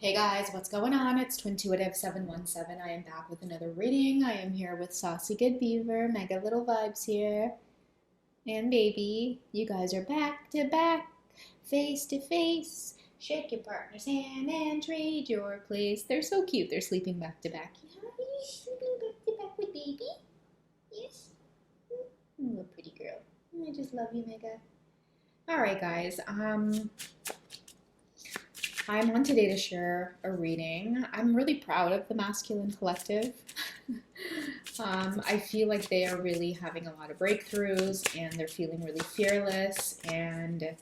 Hey guys, what's going on? It's Twintuitive 717. I am back with another reading. I am here with Saucy Good Beaver, Mega Little Vibes here, and Baby. You guys are back to back, face to face. Shake your partner's hand and trade your place. They're so cute. They're sleeping back to back. Are you sleeping back to back with Baby? Yes? Oh, pretty girl. I just love you, Mega. All right, guys. I'm on today to share a reading. I'm really proud of the masculine collective. I feel like they are really having a lot of breakthroughs and they're feeling really fearless and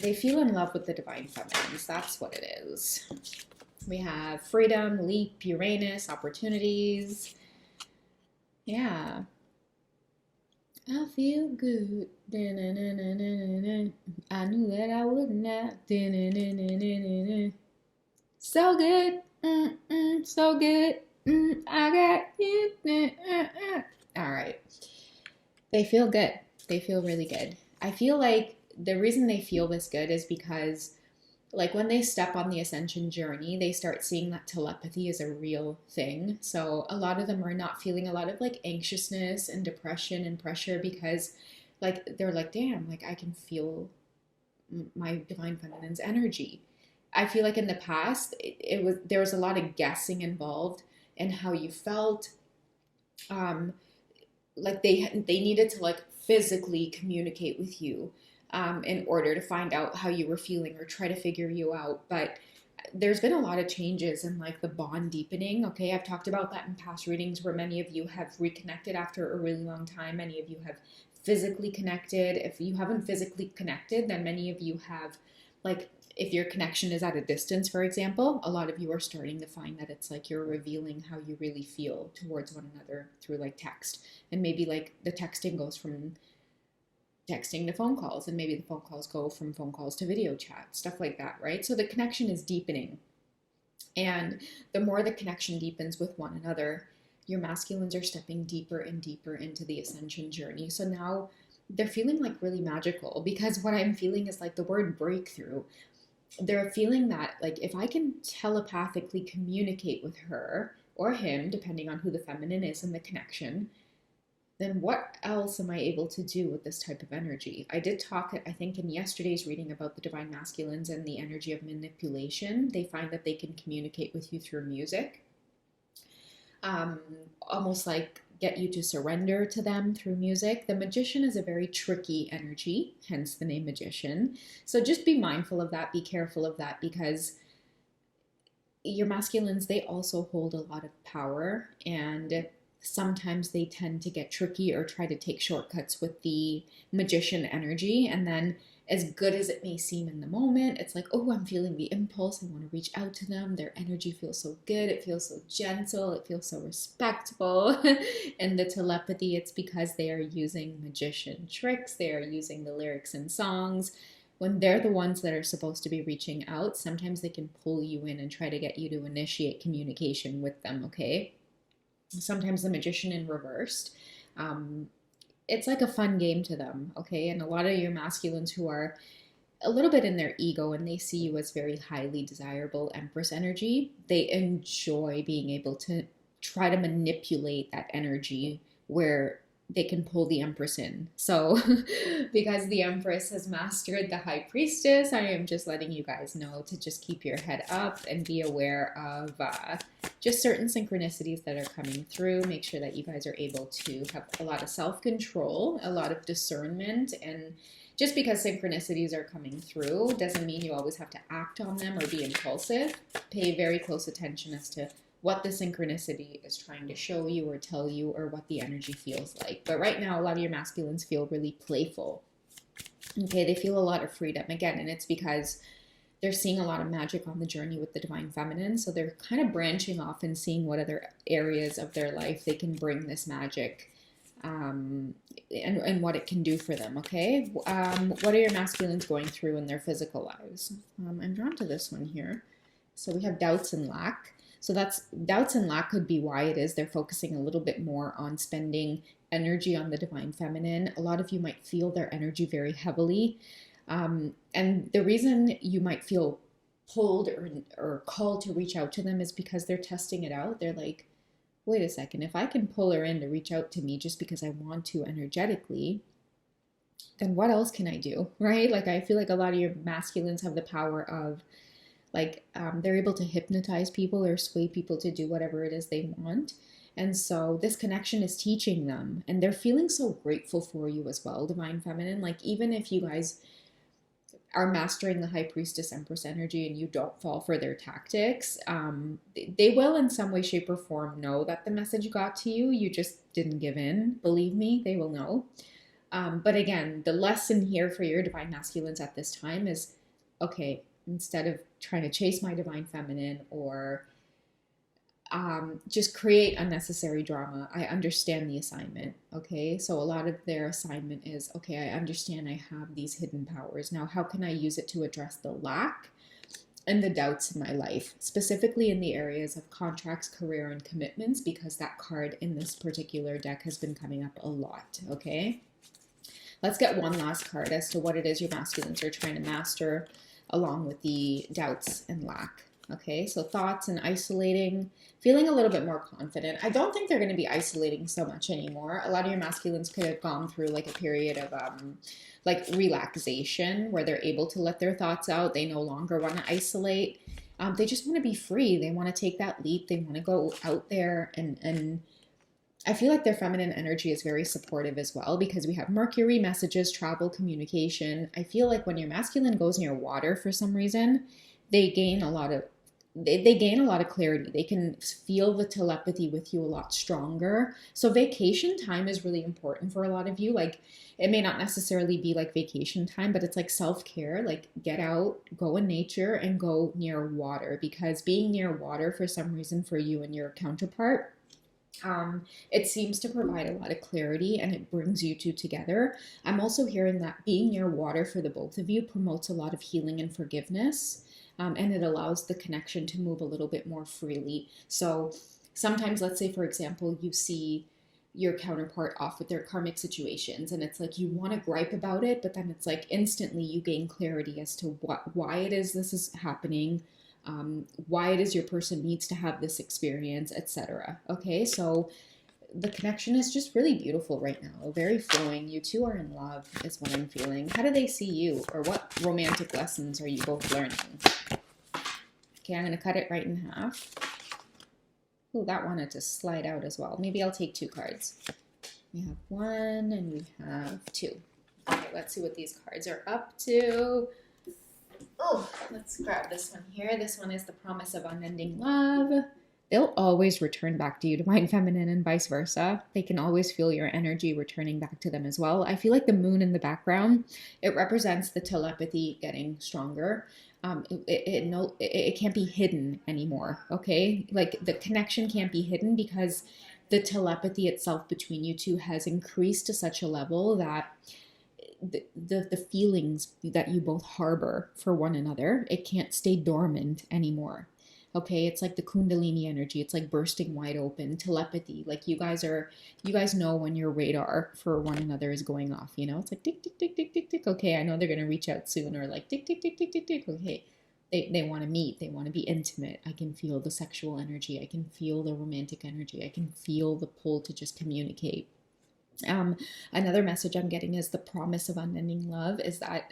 they feel in love with the divine feminines. That's what it is. We have freedom, leap, Uranus, opportunities. Yeah. I feel good. I knew that I would not. So good. So good. I got you. All right. They feel good. They feel really good. I feel like the reason they feel this good is because like when they step on the ascension journey, they start seeing that telepathy is a real thing. So a lot of them are not feeling a lot of like anxiousness and depression and pressure because like they're like, damn, like I can feel my divine feminine's energy. I feel like in the past it was there was a lot of guessing involved in how you felt. Um, like they needed to like physically communicate with you in order to find out how you were feeling or try to figure you out. But there's been a lot of changes in like the bond deepening. Okay, I've talked about that in past readings where many of you have reconnected after a really long time. Many of you have physically connected. If you haven't physically connected, then many of you have like if your connection is at a distance, for example, a lot of you are starting to find that it's like you're revealing how you really feel towards one another through like text. And maybe like the texting goes from texting to phone calls, and maybe the phone calls go from phone calls to video chat, stuff like that, right? So the connection is deepening. And the more the connection deepens with one another, your masculines are stepping deeper and deeper into the ascension journey. So now they're feeling like really magical because what I'm feeling is like the word breakthrough. They're feeling that like if I can telepathically communicate with her or him, depending on who the feminine is in the connection, then what else am I able to do with this type of energy? I did talk, I think, in yesterday's reading about the divine masculines and the energy of manipulation. They find that they can communicate with you through music, um, almost like get you to surrender to them through music. The magician is a very tricky energy, hence the name magician. So just be mindful of that, be careful of that, because your masculines, they also hold a lot of power, and sometimes they tend to get tricky or try to take shortcuts with the magician energy. And then, as good as it may seem in the moment, it's like, oh, I'm feeling the impulse. I want to reach out to them. Their energy feels so good. It feels so gentle. It feels so respectful. And the telepathy, it's because they are using magician tricks. They are using the lyrics and songs when they're the ones that are supposed to be reaching out. Sometimes they can pull you in and try to get you to initiate communication with them, okay? Sometimes the magician in reversed. Um, it's like a fun game to them, okay? And a lot of your masculines who are a little bit in their ego and they see you as very highly desirable Empress energy, they enjoy being able to try to manipulate that energy where they can pull the Empress in. So, because the Empress has mastered the High Priestess, I am just letting you guys know to just keep your head up and be aware of just certain synchronicities that are coming through. Make sure that you guys are able to have a lot of self-control, a lot of discernment, and just because synchronicities are coming through doesn't mean you always have to act on them or be impulsive. Pay very close attention as to what the synchronicity is trying to show you or tell you or what the energy feels like. But right now, a lot of your masculines feel really playful. Okay, they feel a lot of freedom again, and it's because they're seeing a lot of magic on the journey with the divine feminine. So they're kind of branching off and seeing what other areas of their life they can bring this magic and what it can do for them, okay? What are your masculines going through in their physical lives? I'm drawn to this one here. So we have doubts and lack. So that's doubts and lack could be why it is they're focusing a little bit more on spending energy on the divine feminine. A lot of you might feel their energy very heavily. And the reason you might feel pulled or called to reach out to them is because they're testing it out. They're like, wait a second, if I can pull her in to reach out to me just because I want to energetically, then what else can I do, right? Like, I feel like a lot of your masculines have the power of, like, they're able to hypnotize people or sway people to do whatever it is they want. And so this connection is teaching them, and they're feeling so grateful for you as well, Divine Feminine. Like, even if you guys are mastering the High Priestess Empress energy and you don't fall for their tactics, they will in some way, shape, or form know that the message got to you. You just didn't give in. Believe me, they will know. But again, the lesson here for your Divine Masculines at this time is, okay, instead of trying to chase my Divine Feminine or just create unnecessary drama, I understand the assignment. Okay, so a lot of their assignment is, okay, I understand I have these hidden powers. Now, how can I use it to address the lack and the doubts in my life, specifically in the areas of contracts, career, and commitments, because that card in this particular deck has been coming up a lot. Okay, let's get one last card as to what it is your masculines are trying to master along with the doubts and lack. Okay, so thoughts and isolating, feeling a little bit more confident. I don't think they're going to be isolating so much anymore. A lot of your masculines could have gone through like a period of like relaxation where they're able to let their thoughts out. They no longer want to isolate. They just want to be free. They want to take that leap. They want to go out there and I feel like their feminine energy is very supportive as well, because we have Mercury, messages, travel, communication. I feel like when your masculine goes near water for some reason, they gain a lot of clarity. They can feel the telepathy with you a lot stronger. So vacation time is really important for a lot of you. Like, it may not necessarily be like vacation time, but it's like self-care. Like, get out, go in nature, and go near water, because being near water for some reason for you and your counterpart, it seems to provide a lot of clarity and it brings you two together. I'm also hearing that being near water for the both of you promotes a lot of healing and forgiveness, and it allows the connection to move a little bit more freely. So sometimes, let's say, for example, you see your counterpart off with their karmic situations and it's like you want to gripe about it, but then it's like instantly you gain clarity as to why it is this is happening, why it is your person needs to have this experience, etc. Okay, so the connection is just really beautiful right now, very flowing. You two are in love is what I'm feeling. How do they see you, or what romantic lessons are you both learning? Okay, I'm going to cut it right in half. Oh, that wanted to slide out as well. Maybe I'll take two cards. We have one and we have two. Okay, let's see what these cards are up to. Oh, let's grab this one here. This one is the promise of unending love. They'll always return back to you, Divine Feminine, and vice versa. They can always feel your energy returning back to them as well. I feel like the moon in the background, it represents the telepathy getting stronger. It can't be hidden anymore, okay? Like, the connection can't be hidden because the telepathy itself between you two has increased to such a level that the feelings that you both harbor for one another, it can't stay dormant anymore. Okay, it's like the Kundalini energy. It's like bursting wide open. Telepathy. Like, you guys know when your radar for one another is going off, you know? It's like tick, tick, tick, tick, tick, tick. Okay, I know they're going to reach out soon. Or like tick, tick, tick, tick, tick, tick. Okay, they want to meet. They want to be intimate. I can feel the sexual energy. I can feel the romantic energy. I can feel the pull to just communicate. Another message I'm getting is the promise of unending love is that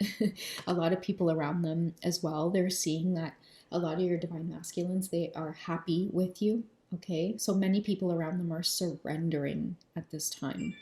a lot of people around them as well, they're seeing that a lot of your divine masculines, they are happy with you. Okay, so many people around them are surrendering at this time.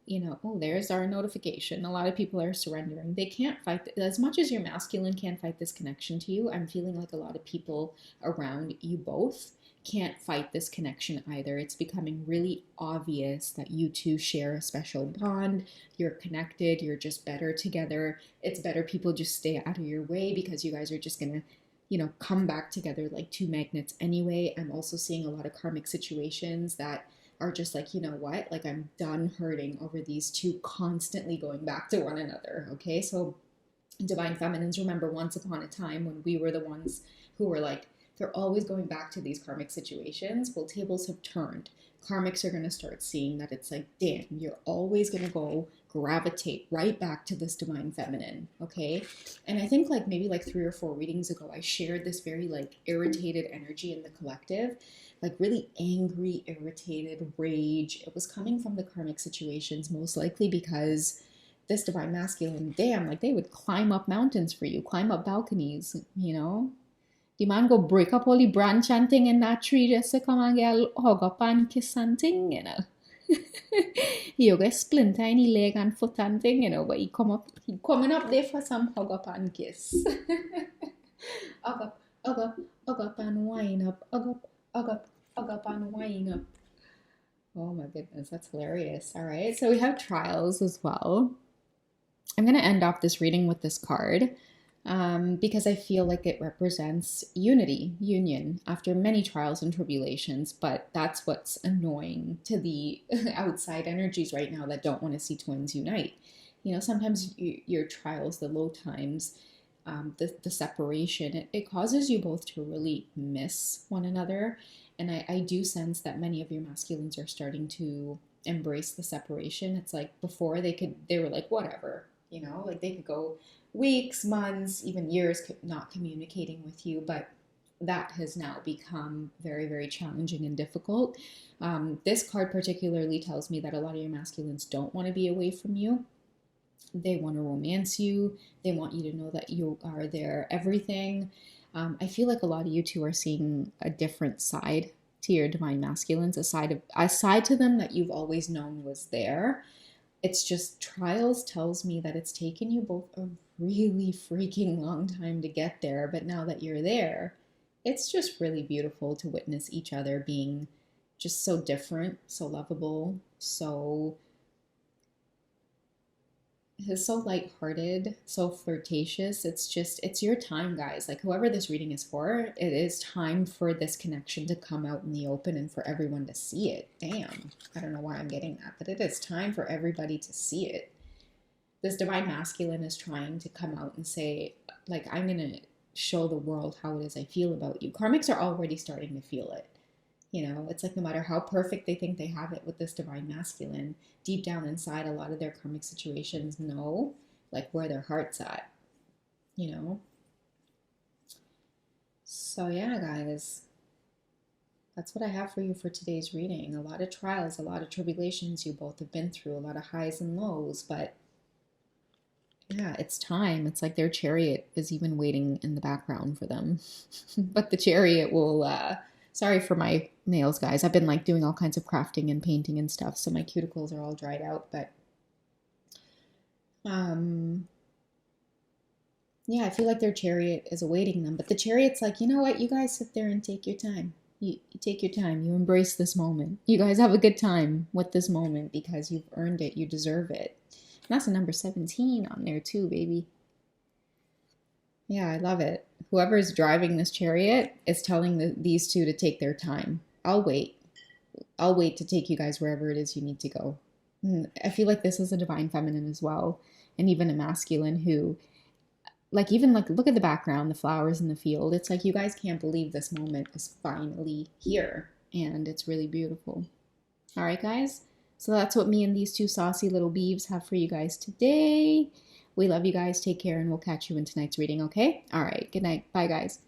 You know, oh, there's our notification. A lot of people are surrendering. They can't fight as much as your masculine can't fight this connection to you. I'm feeling like a lot of people around you both can't fight this connection either. It's becoming really obvious that you two share a special bond. You're connected. You're just better together. It's better people just stay out of your way because you guys are just gonna, you know, come back together like two magnets anyway. I'm also seeing a lot of karmic situations that are just like, you know what, like, I'm done hurting over these two constantly going back to one another. Okay, so divine feminines, remember once upon a time when we were the ones who were like, they're always going back to these karmic situations. Well, tables have turned. Karmics are going to start seeing that it's like, damn, you're always going to go gravitate right back to this divine feminine, okay? And I think like maybe like 3 or 4 readings ago, I shared this very like irritated energy in the collective, like really angry, irritated, rage. It was coming from the karmic situations, most likely because this divine masculine, damn, like they would climb up mountains for you, climb up balconies, you know? The man go break up all the branch and thing in that tree just to come and get a hug up and kiss and thing, you know. He get splinter in his leg and foot and thing, you know, but he coming up there for some hug up and kiss. Hug up, hug up and wind up, hug up, hug up, hug up and wind up. Oh my goodness, that's hilarious. All right, so we have trials as well. I'm going to end off this reading with this card because I feel like it represents unity, union, after many trials and tribulations. But that's what's annoying to the outside energies right now that don't want to see twins unite. You know, sometimes your trials, the low times, the separation, it causes you both to really miss one another. And I do sense that many of your masculines are starting to embrace the separation. It's like before they were like, whatever, you know, like they could go weeks, months, even years not communicating with you, but that has now become very, very challenging and difficult. This card particularly tells me that a lot of your masculines don't want to be away from you. They want to romance you. They want you to know that you are their everything. I feel like a lot of you two are seeing a different side to your divine masculines, a side to them that you've always known was there. It's just trials tells me that it's taken you both a really freaking long time to get there, but now that you're there, it's just really beautiful to witness each other being just so different, so lovable, so lighthearted, so flirtatious. It's your time, guys. Like whoever this reading is for, it is time for this connection to come out in the open and for everyone to see it. Damn, I don't know why I'm getting that, but it is time for everybody to see it. This divine masculine is trying to come out and say, like, I'm gonna show the world how it is I feel about you. Karmics are already starting to feel it. You know, it's like no matter how perfect they think they have it with this divine masculine, deep down inside, a lot of their karmic situations know like where their heart's at, you know? So yeah, guys, that's what I have for you for today's reading. A lot of trials, a lot of tribulations you both have been through, a lot of highs and lows, but yeah, it's time. It's like their chariot is even waiting in the background for them. But the chariot will, sorry for my nails, guys. I've been like doing all kinds of crafting and painting and stuff, so my cuticles are all dried out, but yeah, I feel like their chariot is awaiting them. But the chariot's like, you know what? You guys sit there and take your time. You take your time. You embrace this moment. You guys have a good time with this moment because you've earned it. You deserve it. And that's a number 17 on there too, baby. Yeah, I love it. Whoever's driving this chariot is telling these two to take their time. I'll wait. I'll wait to take you guys wherever it is you need to go. I feel like this is a divine feminine as well, and even a masculine who, like, even like, look at the background, the flowers in the field. It's like you guys can't believe this moment is finally here, and it's really beautiful. All right, guys. So that's what me and these two saucy little beeves have for you guys today. We love you guys. Take care, and we'll catch you in tonight's reading, okay? All right. Good night. Bye, guys.